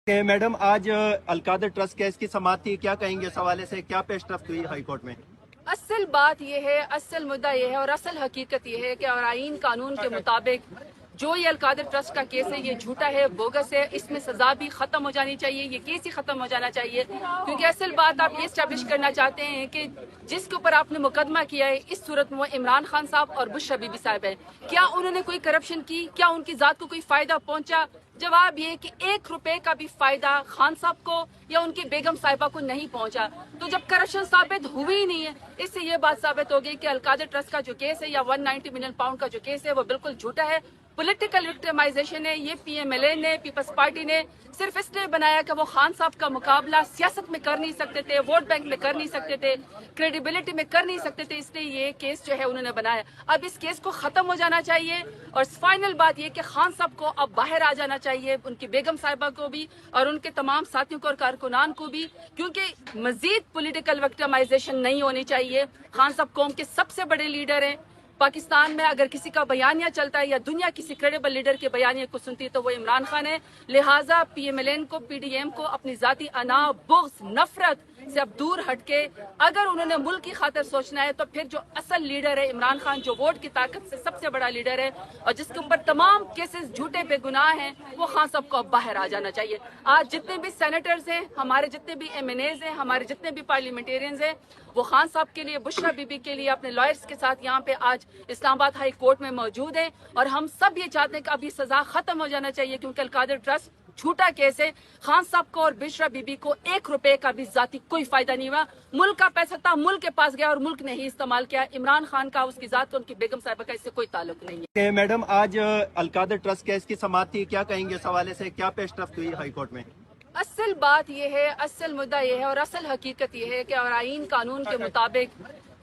Madam आज Al-Qadir trust case की समाअत थी, क्या कहेंगे इस हवाले से, क्या पेशरफ्त हुई हाई कोर्ट में? असल बात यह है, असल मुद्दा यह है और असल हकीकत यह है कि और आईन कानून के मुताबिक जो ये अलकादर ट्रस्ट का केस है ये झूठा है, बोगस है। इसमें सजा भी खत्म हो जानी चाहिए, ये केस ही खत्म हो जाना चाहिए। क्योंकि असल बात आप ये स्टैब्लिश करना चाहते हैं कि जिसके ऊपर आपने मुकदमा किया है इस सूरत में वो इमरान खान साहब और बुशरा बीबी साहब है। क्या उन्होंने कोई करप्शन की? क्या उनकी जात को कोई फायदा पहुंचा? जवाब ये कि 1 रुपए का भी फायदा खान साहब को या उनकी बेगम साहिबा को नहीं पहुंचा। तो जब करप्शन साबित हुई ही नहीं है, इससे ये बात साबित हो गई कि अलकादर ट्रस्ट का जो केस है या 190 मिलियन पाउंड का जो केस है वो बिल्कुल झूठा है, पॉलिटिकल विक्टिमाइजेशन है। ये पीएमएलए ने, पीपल्स पार्टी ने सिर्फ इसलिए बनाया कि वो खान साहब का मुकाबला सियासत में कर नहीं सकते थे, वोट बैंक में कर नहीं सकते थे, क्रेडिबिलिटी में कर नहीं सकते थे, इसलिए ये केस जो है उन्होंने बनाया। अब इस केस को खत्म हो जाना चाहिए और फाइनल बात ये कि खान साहब को अब बाहर आ जाना चाहिए, उनकी बेगम साहिबा को भी और उनके तमाम साथियों को और कारकुनान को भी, क्योंकि मजीद पॉलिटिकल विक्टिमाइजेशन नहीं होनी चाहिए। खान साहब कौम के सबसे बड़े लीडर हैं। पाकिस्तान में अगर किसी का बयानिया चलता है या दुनिया किसी क्रेडिबल लीडर के बयानिया को सुनती है तो वो इमरान खान है। लिहाजा पीएमएलएन को, पीडीएम को अपनी जाती अना, बुग़्ज़, नफरत से अब दूर हटके अगर उन्होंने मुल्क की खातिर सोचना है तो फिर जो असल लीडर है इमरान खान, जो वोट की ताकत से सबसे बड़ा लीडर है और जिसके ऊपर तमाम केसेस झूठे बेगुनाह हैं, वो खान साहब को अब बाहर आ जाना चाहिए। आज जितने भी सेनेटर्स हैं, हमारे जितने भी एमएनएज हैं, हमारे जितने भी पार्लियामेंटेरियंस हैं, वो खान साहब के लिए, बुशरा बीबी के लिए अपने लॉयर्स के साथ यहाँ पे आज इस्लामाबाद हाई कोर्ट में मौजूद है। और हम सब ये चाहते हैं कि अब ये सजा खत्म हो जाना चाहिए, क्योंकि अलकादर ट्रस्ट झूठा केस है। खान साहब को और बुशरा बीबी को 1 रुपए का भी जाती कोई फायदा नहीं हुआ। मुल्क का पैसा था, मुल्क के पास गया और मुल्क ने ही इस्तेमाल किया। इमरान खान का, उसकी जात, उनकी बेगम साहिबा का इससे कोई ताल्लुक नहीं है। मैडम आज अलकादर ट्रस्ट केस की समाअत थी, क्या कहेंगे इस हवाले से, क्या पेशरफ्त हुई हाई कोर्ट में? असल बात यह है, असल मुद्दा यह है और असल हकीकत यह है कि और आईन कानून के मुताबिक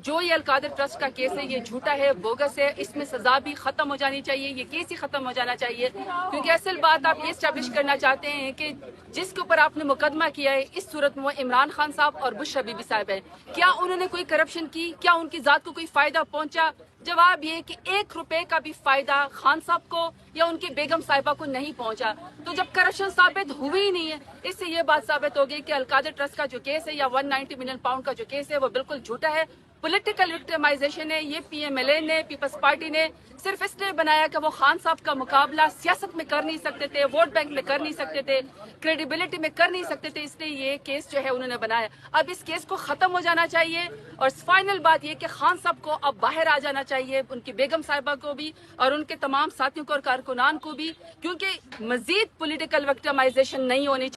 जो ये अलकादर ट्रस्ट का केस है ये झूठा है, बोगस है। इसमें सजा भी खत्म हो जानी चाहिए, ये केस ही खत्म हो जाना चाहिए। क्योंकि असल बात आप ये स्टैब्लिश करना चाहते हैं कि जिसके ऊपर आपने मुकदमा किया है इस सूरत में वो इमरान खान साहब और बुशरा बीबी साहब है। क्या उन्होंने कोई करप्शन की? क्या उनकी जात को कोई फायदा पहुंचा? जवाब ये कि 1 रुपए का भी फायदा खान साहब को या उनकी बेगम साहिबा को नहीं पहुंचा। तो जब करप्शन साबित हुई ही नहीं है, इससे ये बात साबित हो गई कि अलकादर ट्रस्ट का जो केस है या 190 मिलियन पाउंड का जो केस है वो बिल्कुल झूठा है, पॉलिटिकल विक्टिमाइजेशन है। ये पीएमएलए ने, पीपल्स पार्टी ने सिर्फ इसलिए बनाया कि वो खान साहब का मुकाबला सियासत में कर नहीं सकते थे, वोट बैंक में कर नहीं सकते थे, क्रेडिबिलिटी में कर नहीं सकते थे, इसलिए ये केस जो है उन्होंने बनाया। अब इस केस को खत्म हो जाना चाहिए और फाइनल बात ये कि खान साहब को अब बाहर आ जाना चाहिए, उनकी बेगम साहिबा को भी और उनके तमाम साथियों को और कारकुनान को भी, क्योंकि मजीद पॉलिटिकल विक्टिमाइजेशन नहीं होनी चाहिए।